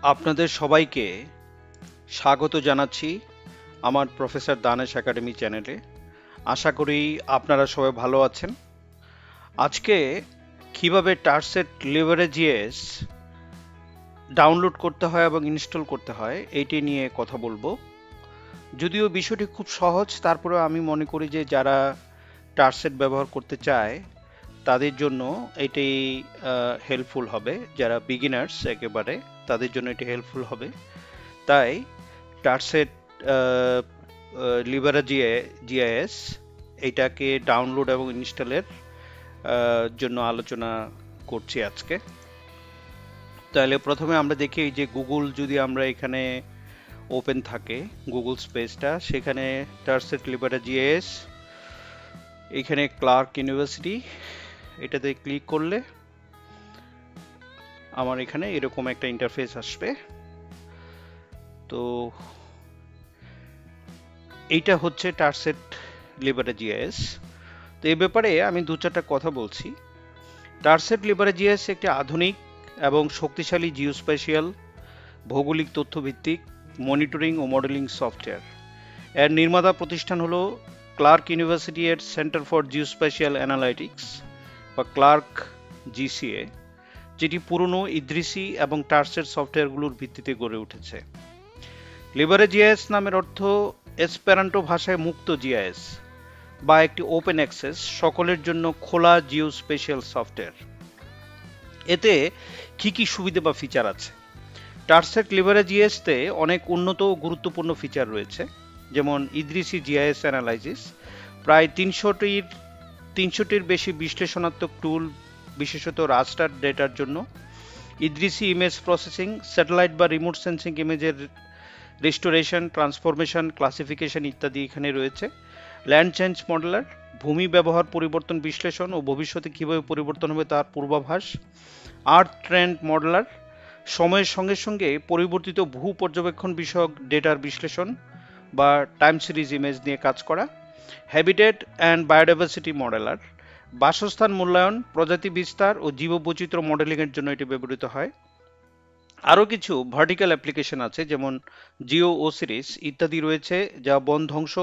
আপনাদের সবাইকে স্বাগত জানাচ্ছি আমার প্রফেসর দানেশ একাডেমি চ্যানেলে। আশা করি আপনারা সবাই ভালো আছেন। আজকে কিভাবে টারসেট লিভারেজিএস ডাউনলোড করতে হয় এবং ইনস্টল করতে হয় এইটি নিয়ে কথা বলবো। যদিও বিষয়টি খুব সহজ, তারপরেও আমি মনে করি যে যারা টারসেট ব্যবহার করতে চায় তাদের জন্য এটি হেল্পফুল হবে। যারা বিগিনার্স একেবারে, তাদের জন্য এটি হেল্পফুল হবে। তাই টারসেট লিবারা জিআইএস এইটাকে ডাউনলোড এবং ইনস্টলের জন্য আলোচনা করছি আজকে। তাহলে প্রথমে আমরা দেখি যে গুগল যদি আমরা এখানে ওপেন থাকে, গুগল স্পেসটা, সেখানে টারসেট লিবারা জিআইএস, এখানে ক্লার্ক ইউনিভার্সিটি, এটাতে ক্লিক করলে আমার এখানে এরকম একটা ইন্টারফেস আসবে। তো এইটা হচ্ছে টারসেট লিবারা জিআইএস। তো এই ব্যাপারে আমি দু চারটা কথা বলছি। টারসেট লিবারেজিয়াস একটি আধুনিক এবং শক্তিশালী জিওস্পেশিয়াল ভৌগোলিক তথ্যভিত্তিক মনিটরিং ও মডেলিং সফটওয়্যার। এর নির্মাতা প্রতিষ্ঠান হলো ক্লার্ক ইউনিভার্সিটি এর সেন্টার ফর জিওস্পেশিয়াল অ্যানালাইটিক্স বা ক্লার্ক জিসিএ, যেটি পুরনো ইদ্রিসি এবং টারসেট সফটওয়্যারগুলোর ভিত্তিতে গড়ে উঠেছে। লিবারেজিয়াস নামের অর্থ এসপেরান্টো ভাষায় মুক্ত জিআইএস বা একটি ওপেন অ্যাক্সেস, সকলের জন্য খোলা জিওস্পেশিয়াল সফটওয়্যার। এতে কি কি সুবিধা বা ফিচার আছে? টারসেট লিভারেজিএস তে অনেক উন্নত ও গুরুত্বপূর্ণ ফিচার রয়েছে, যেমন ইদ্রিসি জিআইএস অ্যানালাইসিস, প্রায় 300টির বেশি বিশ্লেষণাত্মক টুল, বিশেষত রাস্টার ডেটার জন্য, ইদ্রিসি ইমেজ প্রসেসিং, স্যাটেলাইট বা রিমোট সেন্সিং ইমেজের রেস্টোরেশন, ট্রান্সফরমেশন, ক্লাসিফিকেশন ইত্যাদি এখানে রয়েছে। ল্যান্ড চেঞ্জ মডেলার, ভূমি ব্যবহার পরিবর্তন বিশ্লেষণ ও ভবিষ্যতে কিভাবে পরিবর্তন হবে তার পূর্বাভাস। আর্থ ট্রেন্ড মডেলার, সময়ের সঙ্গে সঙ্গে পরিবর্তিত ভূ পর্যবেক্ষণ বিষয়ক ডেটার বিশ্লেষণ বা টাইম সিরিজ ইমেজ নিয়ে কাজ করা। হ্যাবিটেট অ্যান্ড বায়োডাইভার্সিটি মডেলার, বাসস্থান মূল্যায়ন, প্রজাতি বিস্তার ও জীববৈচিত্র্য মডেলিংয়ের জন্য এটি ব্যবহৃত হয়। আরও কিছু ভার্টিক্যাল অ্যাপ্লিকেশন আছে, যেমন জিও ও সিরিজ ইত্যাদি রয়েছে, যা বন ধ্বংস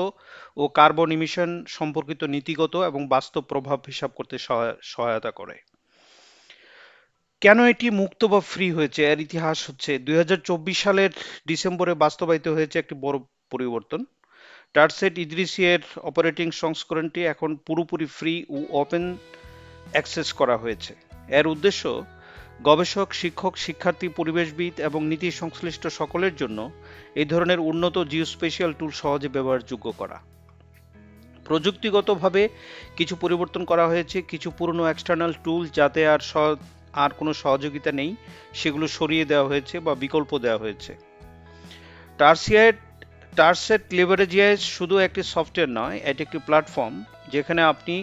ও কার্বন ইমিশন সম্পর্কিত নীতিগত এবং বাস্তব প্রভাব হিসাব করতে সহায়তা করে। কেন এটি মুক্ত বা ফ্রি হয়েছে? এর ইতিহাস হচ্ছে 2024 সালের ডিসেম্বরে বাস্তবায়িত হয়েছে একটি বড় পরিবর্তন। টারসেট ইদ্রিসি এর অপারেটিং সংস্করণটি এখন পুরোপুরি ফ্রি ও ওপেন অ্যাক্সেস করা হয়েছে। এর উদ্দেশ্য গবেষক, শিক্ষক, শিক্ষার্থী, পরিবেশবিদ এবং নীতি সংশ্লিষ্ট সকলের জন্য এই ধরনের উন্নত জিওস্পেশিয়াল টুল সহজে ব্যবহারযোগ্য করা। প্রযুক্তিগতভাবে কিছু পরিবর্তন করা হয়েছে। কিছু পুরনো এক্সটার্নাল টুল যাতে আর কোনো সহযোগিতা নেই, সেগুলো সরিয়ে দেওয়া হয়েছে বা বিকল্প দেওয়া হয়েছে। টারসিয়েট টারসেট লিভারেজিয়াস শুধু একটি সফটওয়্যার নয়, এটি একটি প্ল্যাটফর্ম যেখানে আপনি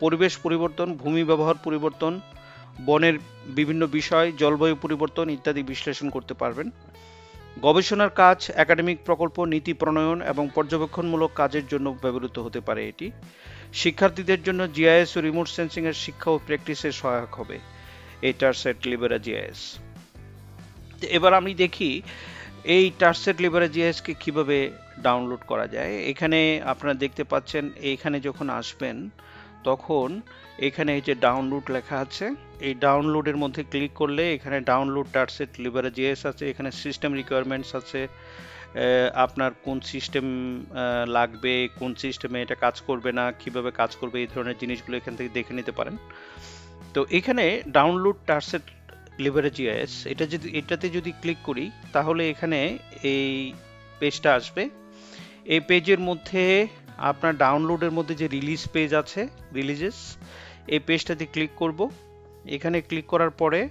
পরিবেশ পরিবর্তন, ভূমি ব্যবহার পরিবর্তন, বনের বিভিন্ন বিষয়, জলবায়ু পরিবর্তন ইত্যাদি বিশ্লেষণ করতে পারবেন। গবেষণার কাজ, একাডেমিক প্রকল্প, নীতি প্রণয়ন এবং পর্যবেক্ষণমূলক কাজের জন্য ব্যবহৃত হতে পারে এটি। শিক্ষার্থীদের জন্য জিআইএস ও রিমোট সেন্সিং এর শিক্ষা ও প্র্যাকটিসে সহায়ক হবে এই টারসেট লিবারা জিআইএস। এবার আমি দেখি এই টারসেট লিবারা জিআইএস কে কিভাবে ডাউনলোড করা যায়। এখানে আপনারা দেখতে পাচ্ছেন, এইখানে যখন আসবেন তখন এখানে এই যে ডাউনলোড লেখা আছে, এই ডাউনলোডের মধ্যে ক্লিক করলে এখানে ডাউনলোড টারসেট লিবারা জিআইএস আছে, এখানে সিস্টেম রিকোয়ারমেন্টস আছে, আপনার কোন সিস্টেম লাগবে, কোন সিস্টেমে এটা কাজ করবে না, কিভাবে কাজ করবে, এই ধরনের জিনিসগুলো এখান থেকে দেখে নিতে পারেন। তো এখানে ডাউনলোড টারসেট লিবারা জিআইএস, এটাতে যদি ক্লিক করি তাহলে এখানে এই পেজটা আসবে। এই পেজের মধ্যে আপনার ডাউনলোডের মধ্যে যে রিলিজ পেজ আছে, রিলিজেস, এই পেজটাতে ক্লিক করব। এখানে ক্লিক করার পরে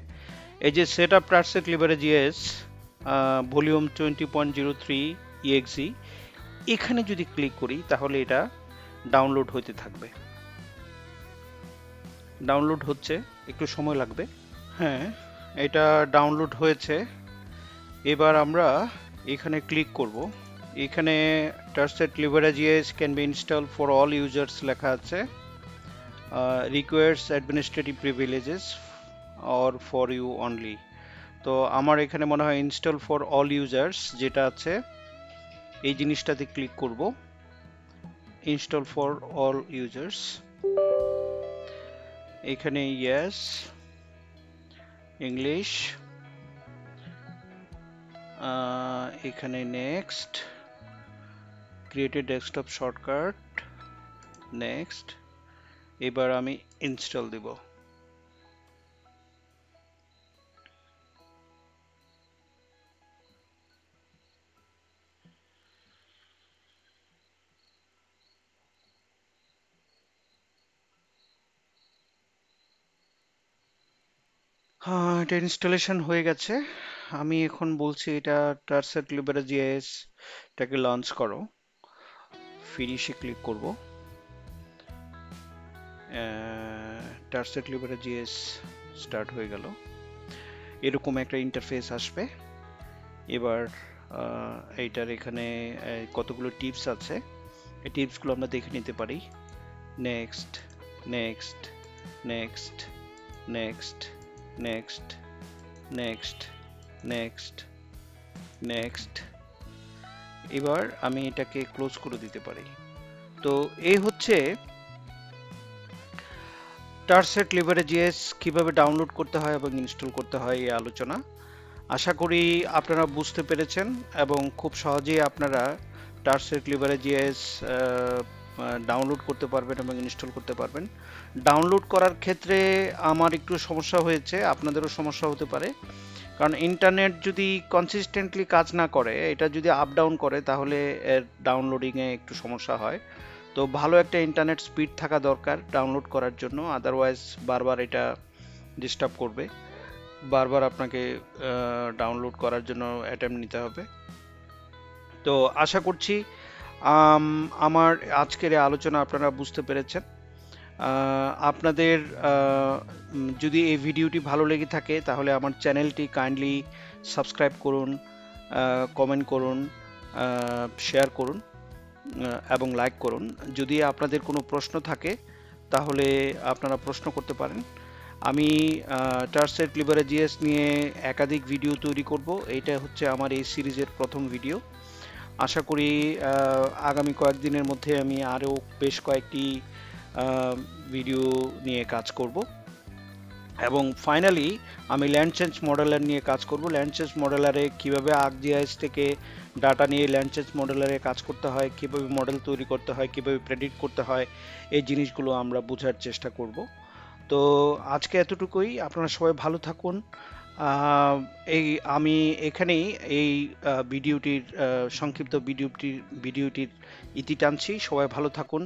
এই যে set up TerrSet Libera GIS volume 20.03 exe, এখানে যদি ক্লিক করি তাহলে এটা ডাউনলোড হতে থাকবে। ডাউনলোড হচ্ছে, একটু সময় লাগবে। হ্যাঁ, এটা ডাউনলোড হয়েছে। এবার আমরা এখানে ক্লিক করব। এখানে TerrSet Libera GIS can be install for all users লেখা আছে, requires administrative privileges or for you only. তো আমার এখানে মনে হয় ইনস্টল ফর অল ইউজার্স যেটা আছে এই জিনিসটাতে ক্লিক করব, ইনস্টল ফর অল ইউজার্স, এখানে ইয়েস, ইংলিশ, এখানে next, create a desktop shortcut, next. এবার আমি ইনস্টল দিব। হ্যাঁ, এটা ইনস্টলেশন হয়ে গেছে। আমি এখন বলছি এটা টারসেট লিবারা জিএস এটাকে লঞ্চ করো, ফিনিশে ক্লিক করব। টারসেট লিবারা জিএস স্টার্ট হয়ে গেল, এরকম একটা ইন্টারফেস আসবে। এবার এইটার এখানে কতগুলো টিপস আছে, এই টিপসগুলো আমরা দেখে নিতে পারি। Next, next, next, next, next, next, next, next. এবার আমি এটাকে ক্লোজ করে দিতে পারি। তো এই হচ্ছে টারসেট লিবারা জিএস কিভাবে ডাউনলোড করতে হয় এবং ইনস্টল করতে হয় এই আলোচনা। আশা করি আপনারা বুঝতে পেরেছেন এবং খুব সহজেই আপনারা টারসেট লিবারা জিএস ডাউনলোড করতে পারবেন এবং ইনস্টল করতে পারবেন। ডাউনলোড করার ক্ষেত্রে আমার একটু সমস্যা হয়েছে, আপনাদেরও সমস্যা হতে পারে, কারণ ইন্টারনেট যদি কনসিস্টেন্টলি কাজ না করে, এটা যদি আপ ডাউন করে, তাহলে এর ডাউনলোডিংয়ে একটু সমস্যা হয়। তো ভালো একটা ইন্টারনেট স্পিড থাকা দরকার ডাউনলোড করার জন্য, আদারওয়াইজ বারবার এটা ডিস্টার্ব করবে, বারবার আপনাকে ডাউনলোড করার জন্য অ্যাটেম্প্ট নিতে হবে। তো আশা করছি আমার আজকের এই আলোচনা আপনারা বুঝতে পেরেছেন। আপনাদের যদি এই ভিডিওটি ভালো লেগে থাকে তাহলে আমার চ্যানেলটি কাইন্ডলি সাবস্ক্রাইব করুন, কমেন্ট করুন, শেয়ার করুন এবং লাইক করুন। যদি আপনাদের কোনো প্রশ্ন থাকে তাহলে আপনারা প্রশ্ন করতে পারেন। আমি টারসেট লিবারা জিএস নিয়ে একাধিক ভিডিও তৈরি করব, এইটা হচ্ছে আমার এই সিরিজের প্রথম ভিডিও। আশা করি আগামী কয়েকদিনের মধ্যে আমি আরও বেশ কয়েকটি ভিডিও নিয়ে কাজ করব এবং ফাইনালি আমি ল্যান্ড চেঞ্জ মডেলার নিয়ে কাজ করব। ল্যান্ড চেঞ্জ মডেলারে কীভাবে আর্কজিআইএস থেকে ডাটা নিয়ে ল্যান্ড চেঞ্জ মডেলারে কাজ করতে হয়, কীভাবে মডেল তৈরি করতে হয়, কীভাবে প্রেডিক্ট করতে হয়, এই জিনিসগুলো আমরা বোঝার চেষ্টা করব। তো আজকে এতটুকুই, আপনারা সবাই ভালো থাকুন। এই আমি এখানেই এই ভিডিওটির সংক্ষিপ্ত ভিডিওটির ইতি টানছি। সবাই ভালো থাকুন।